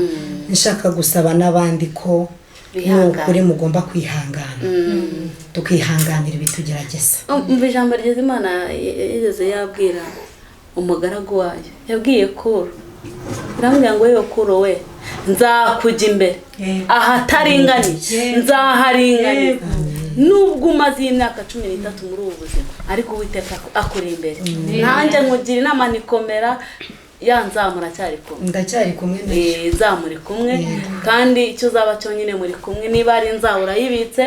Nshaka gusaba n'abandi ko n'ukuri mugomba kwihangana, tukihanganira ibitugerageza. Umva ijambo ryiza Imana yigeze yabwira umugaragu wayo, yabwiye Kuro, iramubwira ngo yewe Kuro we, nzakujya imbere ahataringaniye, nzaharinganiye. Nubwo umaze imyaka 13 muri ubu buzima, ariko Uwiteka akuri imbere. Nanjye nkugira inama nikomera, yanzamura cyari kumwe, ndacyari kumwe zamuri kumwe. Kandi icyo zaba cyonyine muri kumwe, niba ari nzahura yibitse,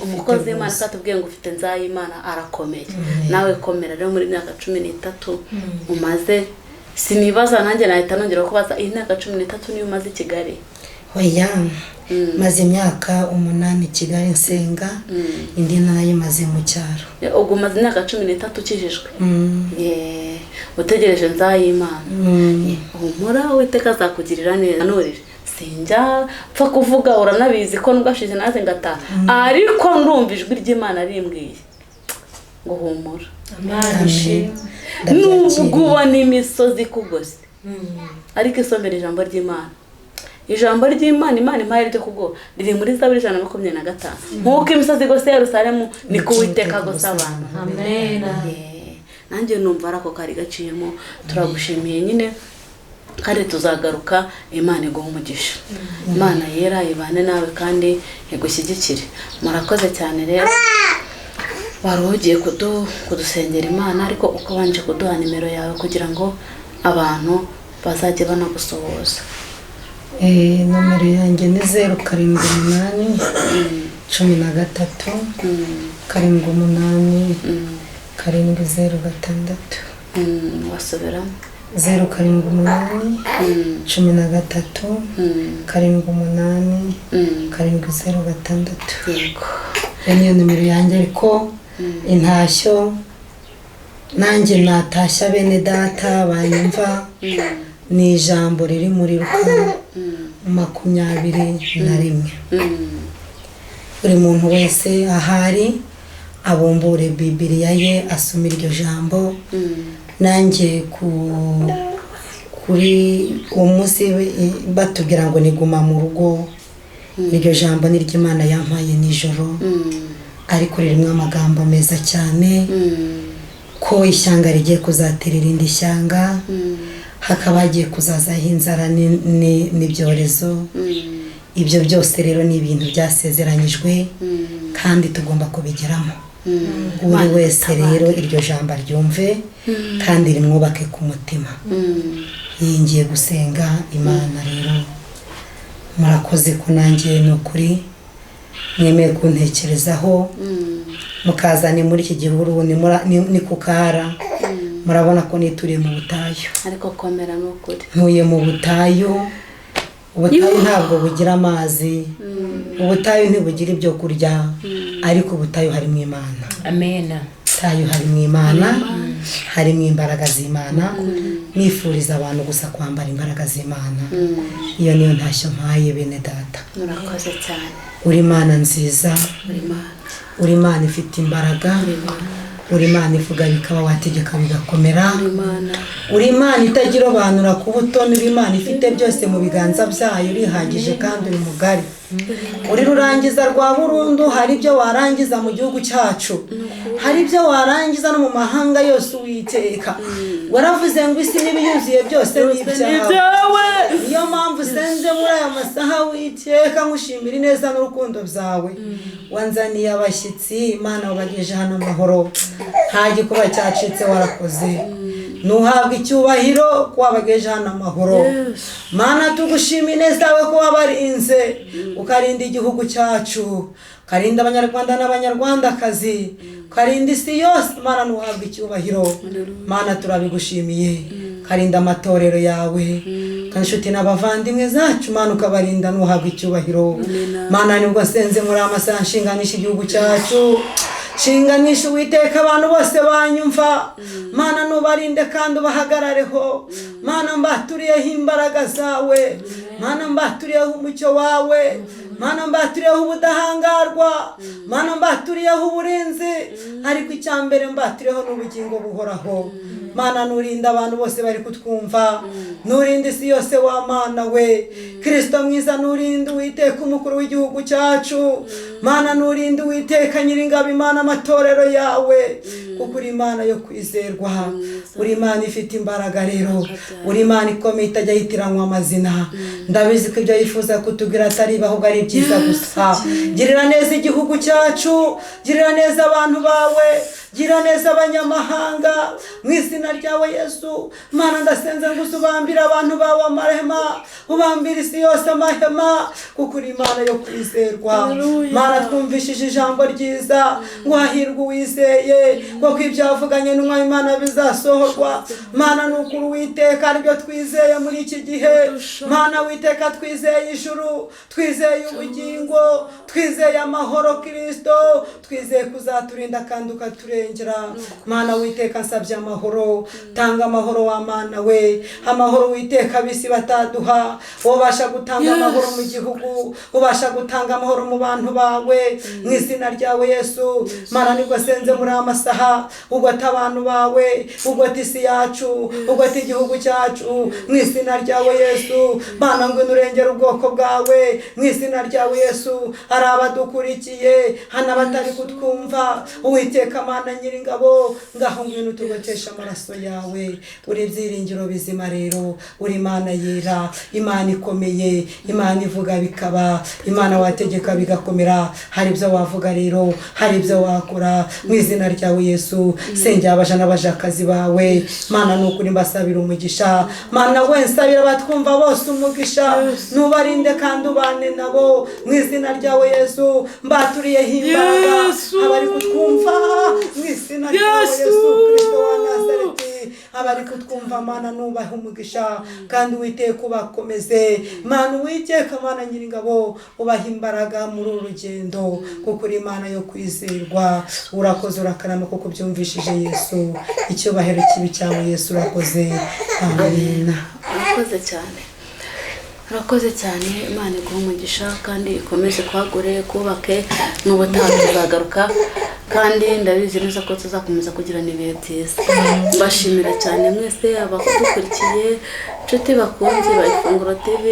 umukozi w'Imana katubwiye ngo ufite nzayimana arakomeye. Nawe komera rero muri myaka 13 umaze. Sinibaza nanjye nahita nongera kubaza, iyi myaka 13 niyo umaze i Kigali, oya maze imyaka 8 Kigali nsenga indi nayo maze mu cyaro. ubwo umaze imyaka 13 ukijijwe. utegereje nzayimana. humura Uwiteka azakugirira neza. nurire sinjya pfa kuvuga uranabizi ko nubwashize naze ngataha ariko ndumva ijwi ry'Imana rimbwiye ngo humura. nubwo ubona imisozi kugose ariko isomera ijambo ry'Imana. ijambo ry'Imana Imana impaye ryo kugo riri muri Zaburi 125 nkuko imisozi gose ya Yerusalemu ni kuwiteka gose abantu. Amen. nanjye numva arako kari gaciyemo. turagushimiye nyine kandi tuzagaruka. Imana iguha umugisha. Imana yera ibane nawe kandi igushyigikire. murakoze cyane rero wari ugiye kudusengera Imana ariko uko banje kuduha nimero yawe kugira ngo abantu bazajye banagusohoza. Nomero yanjye ni 078 13 78 706. wasubiramo 078 13 78 706. yego niyo nimero yanjye ariko intashyo nanjye natashya bene data banyumva ni ijambo riri muri Luka 21. buri muntu wese ahari abumbure Bibiliya ye asoma iryo jambo. nanjye kuri umunsi batubwira ngo niguma mu rugo iryo jambo ni ry'Imana yampaye nijoro ariko ririmo amagambo meza cyane ko ishyanga rigiye kuzaterera irindi shyanga hakaba hagiye kuzazaho inzara n'ibyorezo. ibyo byose rero ni ibintu byasezeranyijwe kandi tugomba kubigeramo. buri wese rero iryo jambo ryumve kandi rimwubake ku mutima. yingiye gusenga Imana rero murakoze ko nanjye n'ukuri mwemeye kuntekerezaho mukazane muri iki gihuru ni kukara. murabona ko nituriye mu butayu ariko komera n'ukuri. ntuye mu butayu. ubutayu ntabwo bugira amazi. ubutayu ntibugira ibyo kurya ariko ubutayu harimo Imana. Amen. ubutayu harimo Imana harimo imbaraga z'Imana. nifuriza abantu gusa kwambara imbaraga z'Imana. iyo niyo ntashyo mpaye bene data. murakoze cyane. uri Imana nziza. uri Imana ifite imbaraga. uri Imana ivuga bikaba wategeka bigakomera. uri Imana itagira abanura ku butoni. uri Imana ifite byose mu biganza byayo. urihagije kandi uri mugari. uri rurangiza rwa burundu. hari ibyo warangiza mu gihugu cyacu. hari ibyo warangiza no mu mahanga yose Uwiteka. waravuze ngo isi n'ibiyuzuye byose ni ibyawe. niyo mpamvu senze muri aya masaha Uwiteka ngushimira ineza n'urukundo byawe. wanzaniye abashyitsi Imana wabagejeje hano amahoro. nta gikuba cyacitse warakoze. nuhabwa icyubahiro ko wabagejeje hano amahoro. Mana tugushimira ineza yawe ko wabarinze ukarinda igihugu cyacu. ukarinda abanyarwanda n'abanyarwandakazi. ukarinda isi yose. Mana nuhabwa icyubahiro. Mana turabigushimiye. ukarinda amatorero yawe kanshuti n'abavandimwe zacu. Mana ukabarinda nuhabwa icyubahiro. Mana nibwo senze muri amasaha nshinganisha igihugu cyacu. shinganisha Uwiteka abantu bose banyumva. Mana nubarinde kandi ubahagarareho. Mana mbaturiyeho imbaraga zawe. Mana mbaturiyeho umucyo wawe. Mana mbaturiyeho ubudahangarwa. Mana mbaturiyeho uburinzi. ariko icyambere mbaturiyeho n'ubugingo buhoraho. Mana nurinda abantu bose bari kutwumva. nurinda isi yose wa Mana we. Kristo mwiza nurinda Uwiteka umukuru w'igihugu cyacu. Mana nurinda Uwiteka nyiringabo Imana amatorero yawe. kuko uri Imana yo kwizerwa. uri Imana ifite imbaraga rero. uri Imana ikomeye itajya yitiranwa amazina. ndabizi ko ibyo yifuza kutubwira atari ahubwo ari byiza gusa. girira neza igihugu cyacu. girira neza abantu bawe. gira neza abanyamahanga mu izina ryawe Yesu. Mana ndasenze ngo uzubambire abantu bawe amahema, ubambire isi yose amahema, kuko uri Imana yo kwizerwa. Mana twumvishije ijambo ryiza ngo hahirwe uwizeye kuko ibyo wavuganye n'umwami Imana bizasohorwa. Mana nukuri Uwiteka aribyo twizeye muri iki gihe. Mana Uwiteka twizeye ijuru, twizeye ubugingo, twizeye amahoro Kristo, twizeye kuzaturinda kandi ukaturengera. Mana Uwiteka nsabye amahoro, tanga amahoro wa Mana we, amahoro Uwiteka bisi bataduha. Ubasha gutanga amahoro mu gihugu, ubasha gutanga amahoro mu bantu bawe mu izina ryawe Yesu. Mana nibwo senze muri amasaha, ugota abantu bawe, ugota isi yacu, ugota igihugu cyacu mu izina ryawe Yesu. Mana ngo nurengere ubwoko bwawe mu izina ryawe Yesu. Ari abadukurikiye hana batari kutwumva, Uwiteka Mana Nyiringabo, ngaho ngwino tugotesha amaraso yawe. Uri ibyiringiro bizima rero, uri Imana yera, Imana ikomeye, Imana ivuga bikaba, Imana wategeka bigakomera. Hari ibyo wavuga rero, hari ibyo wakora mu izina ryawe Yesu. Sengera abaja n'abajakazi bawe, Mana nukuri mbasabira umugisha. Mana we nsabira batwumva bose umugisha, nubarinde kandi ubane nabo mu izina ryawe Yesu. Mbaturiyeho imbaraga abari kutwumva mu izina ryawe Yesu Kristo wa Nazareti. Abari kutwumva Mana nubahe umugisha kandi Uwiteka ubakomeze. Mana Uwiteka Mana Nyiringabo ubahe imbaraga muri uru rugendo, kuko uri Imana yo kwizerwa. Urakoze urakarama kuko byumvishije Yesu. Icyubahiro kibi cyawe Yesu urakoze. Amen. Urakoze cyane, urakoze cyane. Imana iguhe umugisha kandi ikomeze kwagure, kubake, n'ubutaha tuzagaruka kandi ndabizi neza ko tuzakomeza kugirana ibihe byiza. Mbashimira cyane mwese abadukurikiye, inshuti bakunze ba Ifunguro TV,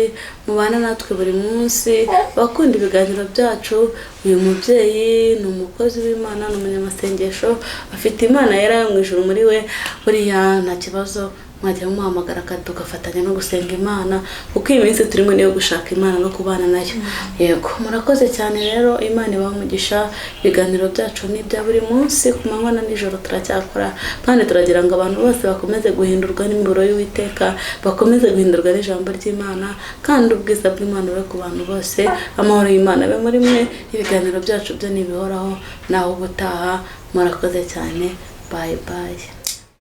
mubana natwe buri munsi, bakunda ibiganiro byacu. Uyu mubyeyi ni umukozi w'Imana, ni umunyamasengesho, afite Imana yera yo mu ijuru muri we. Buriya nta kibazo, mwajya muhamagara tugafatanya no gusenga Imana, kuko iyi minsi turimo niyo gushaka Imana no kubana nayo. Yego, murakoze cyane rero. Imana ibahe umugisha. Ibiganiro byacu ni bya buri munsi ku manywa na nijoro turacyakora, kandi turagira ngo abantu bose bakomeze guhindurwa n'imiburo y'Uwiteka, bakomeze guhindurwa n'ijambo ry'Imana, kandi ubwiza bw'Imana bube ku bantu bose. Amahoro y'Imana abe muri mwe. Ibiganiro byacu byo nibihoraho. Naho ubutaha, murakoze cyane. Bye bye.